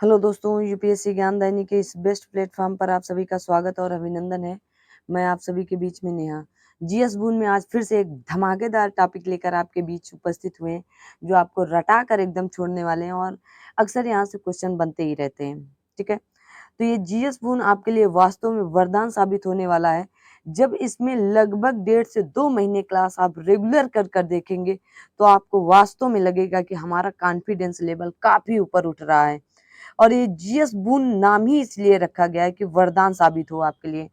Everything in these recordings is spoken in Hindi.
हेलो दोस्तों, यूपीएससी ज्ञान दैनिक के इस बेस्ट प्लेटफॉर्म पर आप सभी का स्वागत और अभिनंदन है। मैं आप सभी के बीच में नेहा। जीएस बून में आज फिर से एक धमाकेदार टॉपिक लेकर आपके बीच उपस्थित हुए हैं, जो आपको रटा कर एकदम छोड़ने वाले हैं और अक्सर यहाँ से क्वेश्चन बनते ही रहते हैं। ठीक है, तो ये जीएस बून आपके लिए वास्तव में वरदान साबित होने वाला है। जब इसमें लगभग 1.5 से 2 महीने क्लास आप रेगुलर कर कर देखेंगे, तो आपको वास्तव में लगेगा कि हमारा कॉन्फिडेंस लेवल काफी ऊपर उठ रहा है। और ये जीएस बून नाम ही इसलिए रखा गया है कि वरदान साबित हो आपके लिए।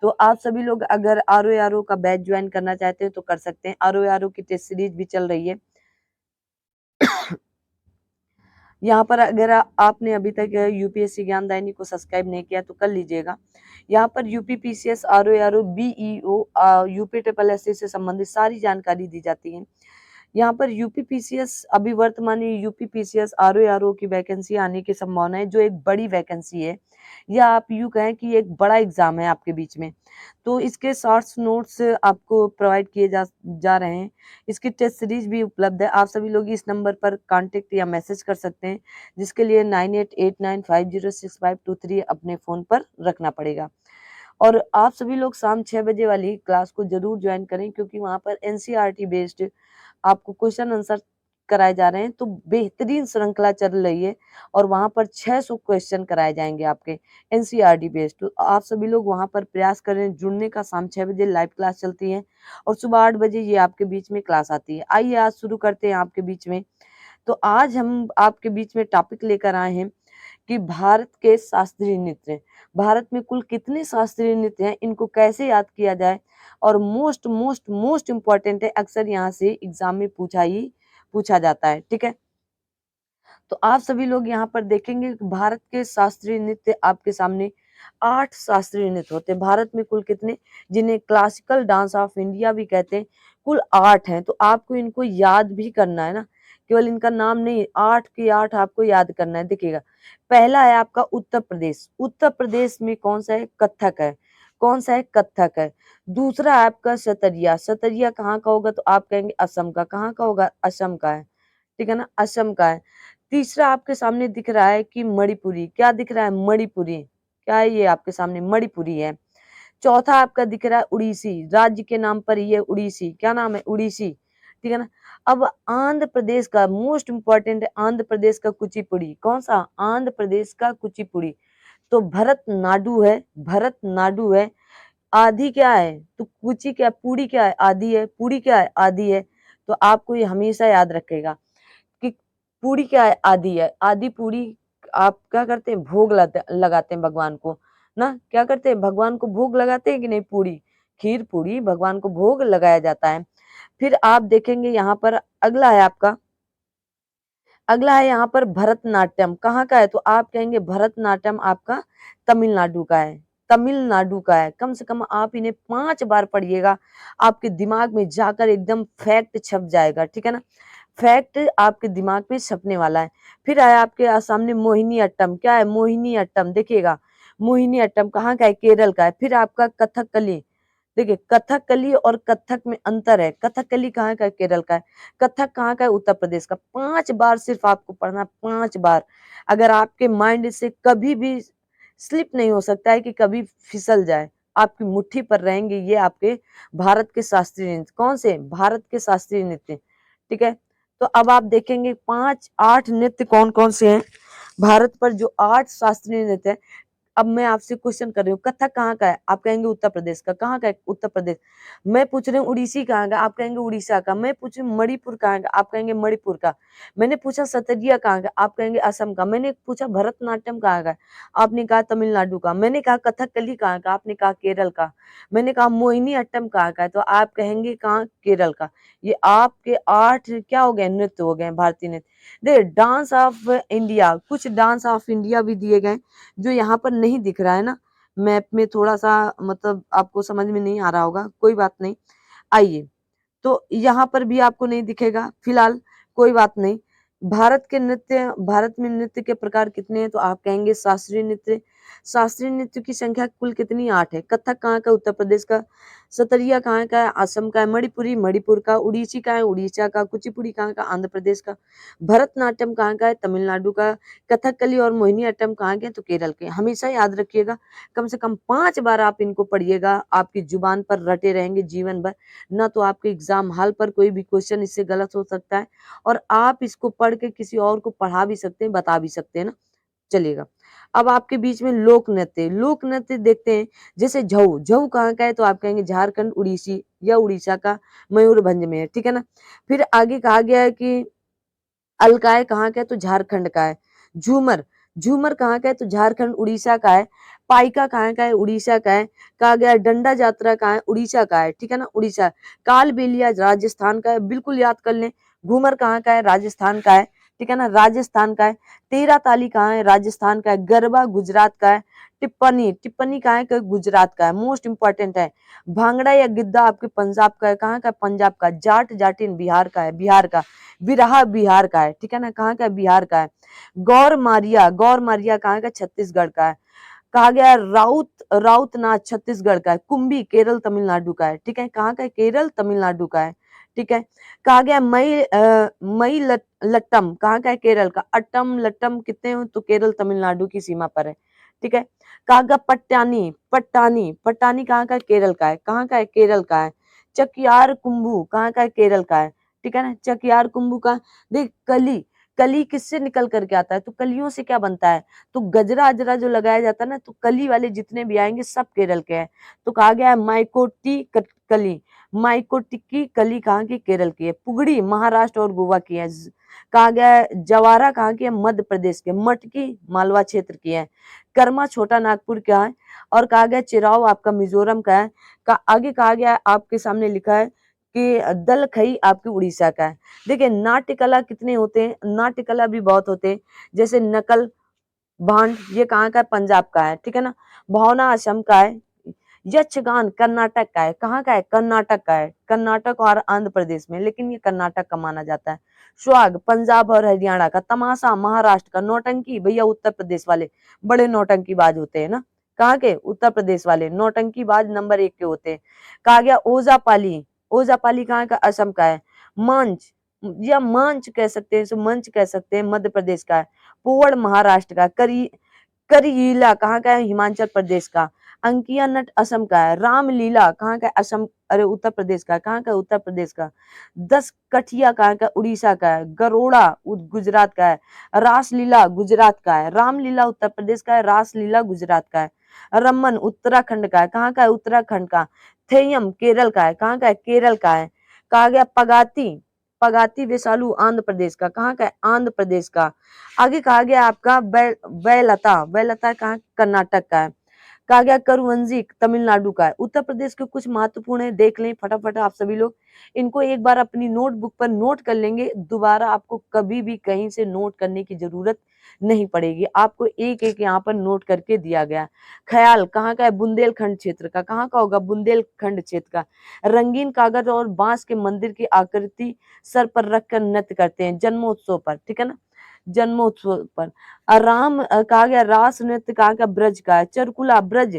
तो आप सभी लोग अगर आर ओ का बैच ज्वाइन करना चाहते हैं तो कर सकते हैं। आर ओ की टेस्ट सीरीज भी चल रही है। यहाँ पर अगर आपने अभी तक यूपीएससी ज्ञान दैनिक को सब्सक्राइब नहीं किया तो कर लीजिएगा। यहाँ पर UP PCS, R O BEO, UP triple SC से संबंधित सारी जानकारी दी जाती है। यहाँ पर यूपी पीसीएस अभी वर्तमान में यूपी पीसीएस आर ओ की वैकेंसी आने की संभावना है, जो एक बड़ी वैकेंसी है, या आप यूँ कहें कि एक बड़ा एग्जाम है आपके बीच में। तो इसके शॉर्ट्स नोट्स आपको प्रोवाइड किए जा रहे हैं। इसकी टेस्ट सीरीज भी उपलब्ध है। आप सभी लोग इस नंबर पर कांटेक्ट या मैसेज कर सकते हैं, जिसके लिए 9889506523 अपने फ़ोन पर रखना पड़ेगा। और आप सभी लोग शाम 6 बजे वाली क्लास को ज़रूर ज्वाइन करें, क्योंकि वहाँ पर एनसीईआरटी बेस्ड आपको क्वेश्चन आंसर कराए जा रहे हैं। तो बेहतरीन श्रृंखला चल रही है और वहाँ पर 600 क्वेश्चन कराए जाएंगे आपके एनसीईआरटी बेस्ड। तो आप सभी लोग वहाँ पर प्रयास करें जुड़ने का। शाम 6 बजे लाइव क्लास चलती है और सुबह 8 बजे ये आपके बीच में क्लास आती है। आइए आज शुरू करते हैं आपके बीच में। तो आज हम आपके बीच में टॉपिक लेकर आए हैं कि भारत के शास्त्रीय नृत्य। भारत में कुल कितने शास्त्रीय नृत्य हैं, इनको कैसे याद किया जाए, और मोस्ट मोस्ट मोस्ट इम्पॉर्टेंट है, अक्सर यहाँ से एग्जाम में पूछा जाता है। ठीक है, तो आप सभी लोग यहाँ पर देखेंगे कि भारत के शास्त्रीय नृत्य आपके सामने 8 शास्त्रीय नृत्य होते हैं। भारत में कुल कितने, जिन्हें क्लासिकल डांस ऑफ इंडिया भी कहते हैं, कुल 8 हैं। तो आपको इनको याद भी करना है ना, केवल इनका नाम नहीं, 8 के 8 आपको याद करना है। देखिएगा, पहला है आपका उत्तर प्रदेश। उत्तर प्रदेश में कौन सा है? कथक है। कौन सा है? कथक है। दूसरा है आपका सतरिया। सतरिया कहाँ का होगा? तो आप कहेंगे असम का। कहाँ का होगा? असम का है। ठीक है ना, असम का है। तीसरा आपके सामने दिख रहा है कि मणिपुरी। क्या दिख रहा है? मणिपुरी। क्या है ये? आपके सामने मणिपुरी है। चौथा आपका दिख रहा है उड़ीसी। राज्य के नाम पर ये उड़ीसी। क्या नाम है? उड़ीसी। ठीक है ना। अब आंध्र प्रदेश का मोस्ट इंपॉर्टेंट है, आंध्र प्रदेश का कुचिपुड़ी। कौन सा? आंध्र प्रदेश का कुचिपुड़ी। तो भरतनाट्यम है, भरतनाट्यम है। आदि क्या है? तो कुची क्या, पूरी क्या है? आदि है। पूरी क्या है? आदि है। तो आपको ये हमेशा याद रखेगा कि पूरी क्या है? आदि है। आदि पूरी आप क्या करते हैं? भोग लगाते हैं भगवान को ना। क्या करते हैं? भगवान को भोग लगाते हैं कि नहीं? पूरी, खीर पूरी भगवान को भोग लगाया जाता है। फिर आप देखेंगे यहाँ पर अगला है आपका, अगला है यहाँ पर भरतनाट्यम। कहाँ का है? तो आप कहेंगे भरतनाट्यम आपका तमिलनाडु का है। तमिलनाडु का है। कम से कम आप इन्हें 5 बार पढ़िएगा, आपके दिमाग में जाकर एकदम फैक्ट छप जाएगा। ठीक है ना, फैक्ट आपके दिमाग में छपने वाला है। फिर आया आपके सामने मोहिनी अट्टम। क्या है? मोहिनी अट्टम। देखिएगा, मोहिनी अट्टम कहाँ का है? केरल का है। फिर आपका कथकली। देखिए, कथकली और कथक में अंतर है। कथकली कहाँ का है? केरल का है। कथक कहाँ का है? उत्तर प्रदेश का। 5 बार सिर्फ आपको पढ़ना है, 5 बार। अगर आपके माइंड से कभी भी स्लिप नहीं हो सकता है कि कभी फिसल जाए, आपकी मुट्ठी पर रहेंगे ये आपके भारत के शास्त्रीय नृत्य। कौन से? भारत के शास्त्रीय नृत्य। ठीक है, तो अब आप देखेंगे 5-8 नृत्य कौन कौन से हैं भारत पर, जो 8 शास्त्रीय नृत्य है। अब मैं आपसे क्वेश्चन कर रही हूँ, कथक कहाँ का है? आप कहेंगे उत्तर प्रदेश का। कहाँ का है? उत्तर प्रदेश। मैं पूछ रही हूँ उड़ीसी कहाँ का? आप कहेंगे उड़ीसा का। मैं पूछ रही हूँ मणिपुर कहाँ का? आप कहेंगे मणिपुर का। मैंने पूछा सतरिया कहाँ का? आप कहेंगे असम का। मैंने पूछा भरतनाट्यम कहाँ का है? आपने कहा तमिलनाडु का। मैंने कहा कथकली कहाँ का? आपने कहा केरल का। मैंने कहा मोहिनी अट्टम कहाँ का है? तो आप कहेंगे कहाँ? केरल का। ये आपके 8 क्या हो गए? नृत्य हो गए, भारतीय नृत्य। देखिए, डांस ऑफ इंडिया, कुछ डांस ऑफ इंडिया भी दिए गए जो यहाँ पर नहीं दिख रहा है ना, मैप में थोड़ा सा, मतलब आपको समझ में नहीं आ रहा होगा, कोई बात नहीं। आइए, तो यहाँ पर भी आपको नहीं दिखेगा फिलहाल, कोई बात नहीं। भारत में नृत्य के प्रकार कितने हैं? तो आप कहेंगे शास्त्रीय नृत्य शास्त्रीय नृत्य की संख्या कुल कितनी? 8 है। कथक कहाँ का? उत्तर प्रदेश का। सतरिया कहाँ का है? असम का है। मणिपुरी मणिपुर का। उड़ीसी का है? उड़ीसा का। कुचिपुड़ी कहाँ का? आंध्र प्रदेश का। भरतनाट्यम कहाँ का है? तमिलनाडु का। कथकली और मोहिनीअट्टम कहाँ के? तो केरल के। हमेशा याद रखिएगा, कम से कम 5 बार आप इनको पढ़िएगा, आपकी जुबान पर रटे रहेंगे जीवन भर। ना तो आपके एग्जाम हॉल पर कोई भी क्वेश्चन इससे गलत हो सकता है, और आप इसको पढ़ के किसी और को पढ़ा भी सकते हैं, बता भी सकते हैं ना। चलिएगा, अब आपके बीच में लोक नृत्य। लोक नृत्य देखते हैं, जैसे झऊ। झऊ कहाँ का है? तो आप कहेंगे झारखंड, उड़ीसी या उड़ीसा का, मयूरभंज में है, ठीक है ना। फिर आगे कहा गया है कि अलकाय कहाँ का है? तो झारखंड का है। झूमर। झूमर कहाँ का है? तो झारखंड उड़ीसा का है। पाइका कहाँ का है? उड़ीसा का है। कहा गया है डंडा यात्रा कहाँ है? उड़ीसा का है, ठीक है ना, उड़ीसा। कालबेलिया राजस्थान का है, बिल्कुल याद कर लें। घूमर कहाँ का है? राजस्थान का है, ठीक है ना, राजस्थान का है। तेरा ताली कहाँ है? राजस्थान का है। गरबा गुजरात का है। टिप्पणी, टिप्पणी कहाँ है? गुजरात का है, मोस्ट इंपॉर्टेंट है। भांगड़ा या गिद्दा आपके पंजाब का है। कहाँ का? पंजाब का। जाट जाटिन बिहार का है, बिहार का। बिरहा बिहार का है, ठीक है ना, कहाँ का? बिहार का है। गौर मारिया, गौर मारिया कहाँ का? छत्तीसगढ़ का है। कहा गया है राउत, राउत नाच छत्तीसगढ़ का है। कुंभी केरल तमिलनाडु का है, ठीक है, कहाँ का है? केरल तमिलनाडु का है, ठीक है। कहा गया मई लट्टम कहाँ का है? केरल का। अट्टम लट्टम कितने हो? तो केरल तमिलनाडु की सीमा पर है, ठीक है। कहा गया पट्टानी, पट्टानी, पट्टानी कहाँ का है? केरल का है, कहाँ का है? केरल का है। चकियार कुंभू कहाँ का है? केरल का है, ठीक है ना, चकियार कुंभू का। देख कली, कली किससे निकल करके आता है? तो कलियों से क्या बनता है? तो गजरा अजरा जो लगाया जाता है ना, तो कली वाले जितने भी आएंगे सब केरल के हैं। तो कहा गया है माइकोटी कली, माइकोटी की कली कहाँ की? केरल की है। पुगड़ी महाराष्ट्र और गोवा की है। कहा गया है जवारा कहाँ की है? मध्य प्रदेश के। मटकी मालवा क्षेत्र की है। कर्मा छोटा नागपुर का है। और कहा गया चिराव आपका मिजोरम का है। आगे कहा गया है, आपके सामने लिखा है कि दल खई आपकी उड़ीसा का है। देखिए नाट्य कला कितने होते हैं? नाट्य कला भी बहुत होते हैं, जैसे नकल भांड, ये कहाँ का है? पंजाब का है, ठीक है ना। भावना असम का है। यक्षगान कर्नाटक का है, कहाँ का है? कर्नाटक का है। कर्नाटक और आंध्र प्रदेश में, लेकिन ये कर्नाटक का माना जाता है। सुहाग पंजाब और हरियाणा का। तमाशा महाराष्ट्र का। नौटंकी भैया उत्तर प्रदेश वाले बड़े नौटंकीबाज होते हैं ना। कहाँ के? उत्तर प्रदेश वाले नौटंकीबाज नंबर 1 के होते हैं। कहा गया ओजापाली, ओजापाली कहाँ का? असम का है। मंच या मंच कह सकते हैं, इसे मंच कह सकते हैं, मध्य प्रदेश का है। पोवड़ महाराष्ट्र का। करीला कहाँ का है? हिमाचल प्रदेश का। अंकिया नट असम का है। रामलीला कहाँ का है? असम, अरे उत्तर प्रदेश का। कहाँ का? उत्तर प्रदेश का। 10 कठिया कहाँ का? उड़ीसा का है। गरोड़ा गुजरात का है। रासलीला गुजरात का है। रामलीला उत्तर प्रदेश का है। रासलीला गुजरात का है। रमन उत्तराखंड का है। कहाँ का है? उत्तराखंड का। थेयम केरल का है। कहाँ का है? केरल का है। कहा गया पगाती, पगाती वेसालू आंध्र प्रदेश का। कहाँ का है? आंध्र प्रदेश का। आगे कहा गया आपका वैलता, वैलता कहाँ? कर्नाटक का है। कहा गया करुवंजी तमिलनाडु का है। उत्तर प्रदेश के कुछ महत्वपूर्ण है, देख लें फटाफट आप सभी लोग। इनको एक बार अपनी नोटबुक पर नोट कर लेंगे, दोबारा आपको कभी भी कहीं से नोट करने की जरूरत नहीं पड़ेगी। आपको एक एक यहाँ पर नोट करके दिया गया। ख्याल कहाँ का है? बुंदेलखंड क्षेत्र का। कहाँ का होगा? बुंदेलखंड क्षेत्र का। रंगीन कागज और बांस के मंदिर की आकृति सर पर रखकर नृत्य करते हैं जन्मोत्सव पर, ठीक है ना, जन्मोत्सव पर। आराम कहा गया रास नृत्य कहा गया? ब्रज का है। चरकुला ब्रज,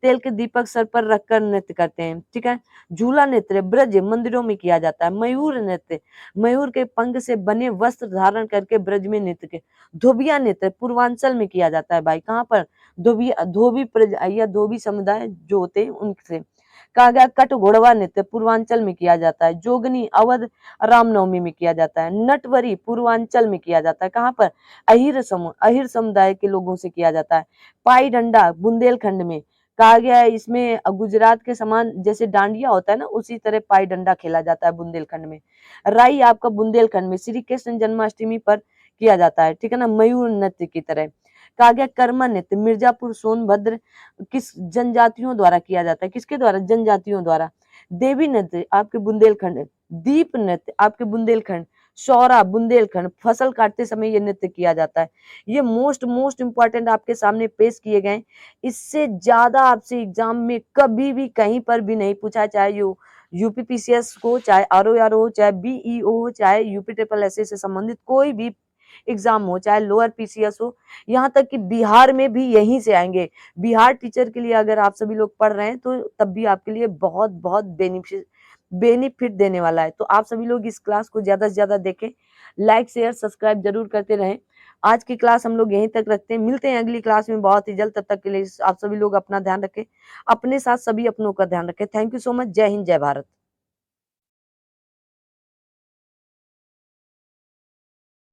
तेल के दीपक सर पर रखकर नृत्य करते हैं, ठीक है। झूला नृत्य ब्रज मंदिरों में किया जाता है। मयूर नृत्य, मयूर के पंख से बने वस्त्र धारण करके ब्रज में नृत्य के। धोबिया नृत्य पूर्वांचल में किया जाता है भाई। कहाँ पर? धोबी, धोबी प्रजा या धोबी समुदाय जो होते हैं उनसे। कहा गया कट घोड़वा नृत्य पूर्वांचल में किया जाता है। जोगनी अवध रामनवमी में किया जाता है। नटवरी पूर्वांचल में किया जाता है। कहाँ पर? अहिर समुदाय के लोगों से किया जाता है। पाई डंडा बुंदेलखंड में। कहा गया है इसमें गुजरात के समान जैसे डांडिया होता है ना, उसी तरह पाई डंडा खेला जाता है बुंदेलखंड में। राई आपका बुंदेलखंड में श्री कृष्ण जन्माष्टमी पर किया जाता है, ठीक है ना, मयूर नृत्य की तरह। कहा गया कर्मा नृत्य मिर्जापुर सोनभद्र किस जनजातियों द्वारा किया जाता है? किसके द्वारा? जनजातियों द्वारा। देवी नृत्य आपके बुंदेलखंड। दीप नृत्य आपके बुंदेलखंड। सौरा बुंदेलखंड। फसल काटते समय ये नृत्य किया जाता है। ये मोस्ट मोस्ट इंपॉर्टेंट आपके सामने पेश किए गए। इससे ज्यादा आपसे एग्जाम में कभी भी कहीं पर भी नहीं पूछा, चाहे यूपीपीसीएस को, चाहे आरओ हो, चाहे बीईओ हो, चाहे यूपी ट्रिपल एसए से संबंधित कोई भी एग्जाम हो, चाहे लोअर पीसीएस हो, यहाँ तक कि बिहार में भी यहीं से आएंगे। बिहार टीचर के लिए अगर आप सभी लोग पढ़ रहे हैं तो तब भी आपके लिए बहुत बहुत बेनिफिट देने वाला है। तो आप सभी लोग इस क्लास को ज्यादा से ज्यादा देखें, लाइक शेयर सब्सक्राइब जरूर करते रहें। आज की क्लास हम लोग यहीं तक रखते हैं, मिलते हैं अगली क्लास में बहुत ही जल्द। तब तक के लिए आप सभी लोग अपना ध्यान रखें, अपने साथ सभी अपनों का ध्यान रखें। Thank you so much. जय हिंद, जय भारत।